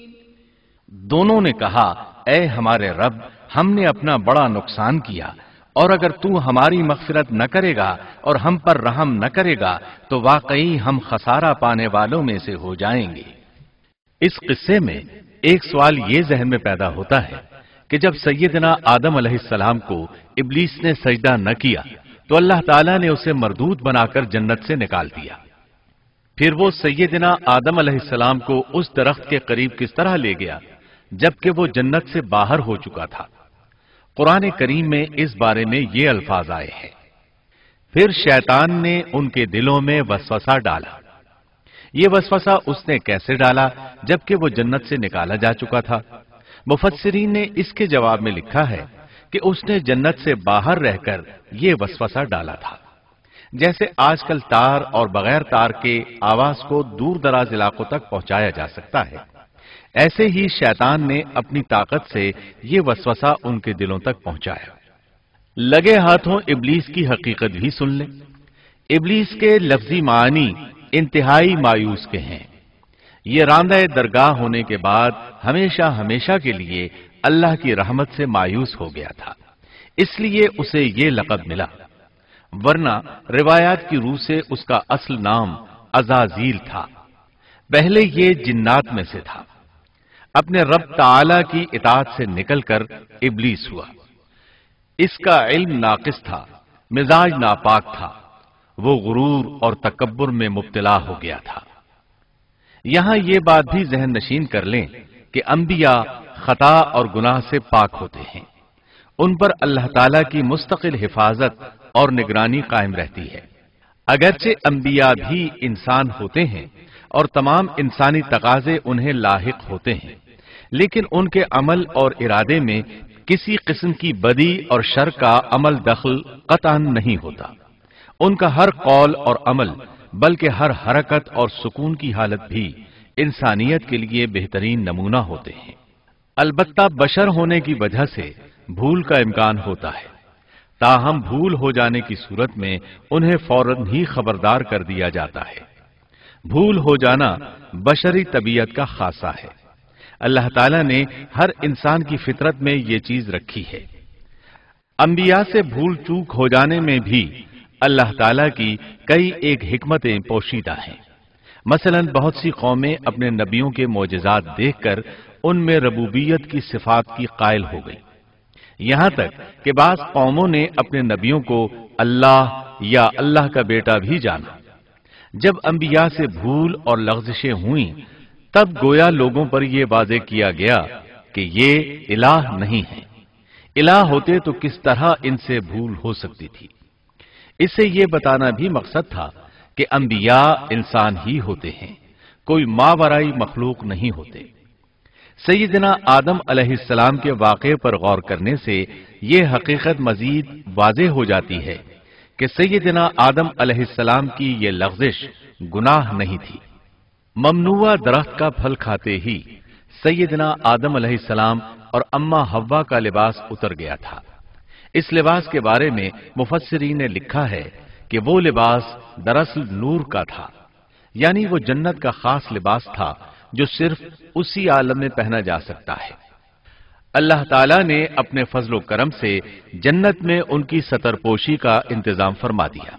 دونوں نے کہا، اے ہمارے رب، ہم نے اپنا بڑا نقصان کیا، اور اگر تو ہماری مغفرت نہ کرے گا اور ہم پر رحم نہ کرے گا تو واقعی ہم خسارہ پانے والوں میں سے ہو جائیں گے۔ اس قصے میں ایک سوال یہ ذہن میں پیدا ہوتا ہے کہ جب سیدنا آدم علیہ السلام کو ابلیس نے سجدہ نہ کیا تو اللہ تعالیٰ نے اسے مردود بنا کر جنت سے نکال دیا۔ پھر وہ سیدنا آدم علیہ السلام کو اس درخت کے قریب کس طرح لے گیا جبکہ وہ جنت سے باہر ہو چکا تھا؟ قرآن کریم میں اس بارے میں یہ الفاظ آئے ہیں، پھر شیطان نے ان کے دلوں میں وسوسہ ڈالا۔ یہ وسوسہ اس نے کیسے ڈالا جبکہ وہ جنت سے نکالا جا چکا تھا؟ مفسرین نے اس کے جواب میں لکھا ہے کہ اس نے جنت سے باہر رہ کر یہ وسوسہ ڈالا تھا۔ جیسے آج کل تار اور بغیر تار کے آواز کو دور دراز علاقوں تک پہنچایا جا سکتا ہے، ایسے ہی شیطان نے اپنی طاقت سے یہ وسوسہ ان کے دلوں تک پہنچایا۔ لگے ہاتھوں ابلیس کی حقیقت بھی سن لیں۔ ابلیس کے لفظی معنی انتہائی مایوس کے ہیں۔ یہ راندہ درگاہ ہونے کے بعد ہمیشہ ہمیشہ کے لیے اللہ کی رحمت سے مایوس ہو گیا تھا، اس لیے اسے یہ لقب ملا، ورنہ روایات کی روح سے اس کا اصل نام عزازیل تھا۔ پہلے یہ جنات میں سے تھا، اپنے رب تعالی کی اطاعت سے نکل کر ابلیس ہوا۔ اس کا علم ناقص تھا، مزاج ناپاک تھا، وہ غرور اور تکبر میں مبتلا ہو گیا تھا۔ یہاں یہ بات بھی ذہن نشین کر لیں کہ انبیاء خطا اور گناہ سے پاک ہوتے ہیں، ان پر اللہ تعالی کی مستقل حفاظت اور نگرانی قائم رہتی ہے۔ اگرچہ انبیاء بھی انسان ہوتے ہیں اور تمام انسانی تقاضے انہیں لاحق ہوتے ہیں، لیکن ان کے عمل اور ارادے میں کسی قسم کی بدی اور شر کا عمل دخل قطعاً نہیں ہوتا۔ ان کا ہر قول اور عمل بلکہ ہر حرکت اور سکون کی حالت بھی انسانیت کے لیے بہترین نمونہ ہوتے ہیں۔ البتہ بشر ہونے کی وجہ سے بھول کا امکان ہوتا ہے، تاہم بھول ہو جانے کی صورت میں انہیں فوراً ہی خبردار کر دیا جاتا ہے۔ بھول ہو جانا بشری طبیعت کا خاصہ ہے۔ اللہ تعالیٰ نے ہر انسان کی فطرت میں یہ چیز رکھی ہے۔ انبیاء سے بھول چوک ہو جانے میں بھی اللہ تعالیٰ کی کئی ایک حکمتیں پوشیدہ ہیں۔ مثلا بہت سی قومیں اپنے نبیوں کے معجزات دیکھ کر ان میں ربوبیت کی صفات کی قائل ہو گئی، یہاں تک کہ بعض قوموں نے اپنے نبیوں کو اللہ یا اللہ کا بیٹا بھی جانا۔ جب انبیاء سے بھول اور لغزشیں ہوئیں تب گویا لوگوں پر یہ واضح کیا گیا کہ یہ الہ نہیں ہے۔ الہ ہوتے تو کس طرح ان سے بھول ہو سکتی تھی؟ اس سے یہ بتانا بھی مقصد تھا کہ انبیاء انسان ہی ہوتے ہیں، کوئی ماورائی مخلوق نہیں ہوتے۔ سیدنا آدم علیہ السلام کے واقعے پر غور کرنے سے یہ حقیقت مزید واضح ہو جاتی ہے کہ سیدنا آدم علیہ السلام کی یہ لغزش گناہ نہیں تھی۔ ممنوع درخت کا پھل کھاتے ہی سیدنا آدم علیہ السلام اور اماں حوا کا لباس اتر گیا تھا۔ اس لباس کے بارے میں مفسرین نے لکھا ہے کہ وہ لباس دراصل نور کا تھا، یعنی وہ جنت کا خاص لباس تھا جو صرف اسی عالم میں پہنا جا سکتا ہے۔ اللہ تعالیٰ نے اپنے فضل و کرم سے جنت میں ان کی ستر پوشی کا انتظام فرما دیا۔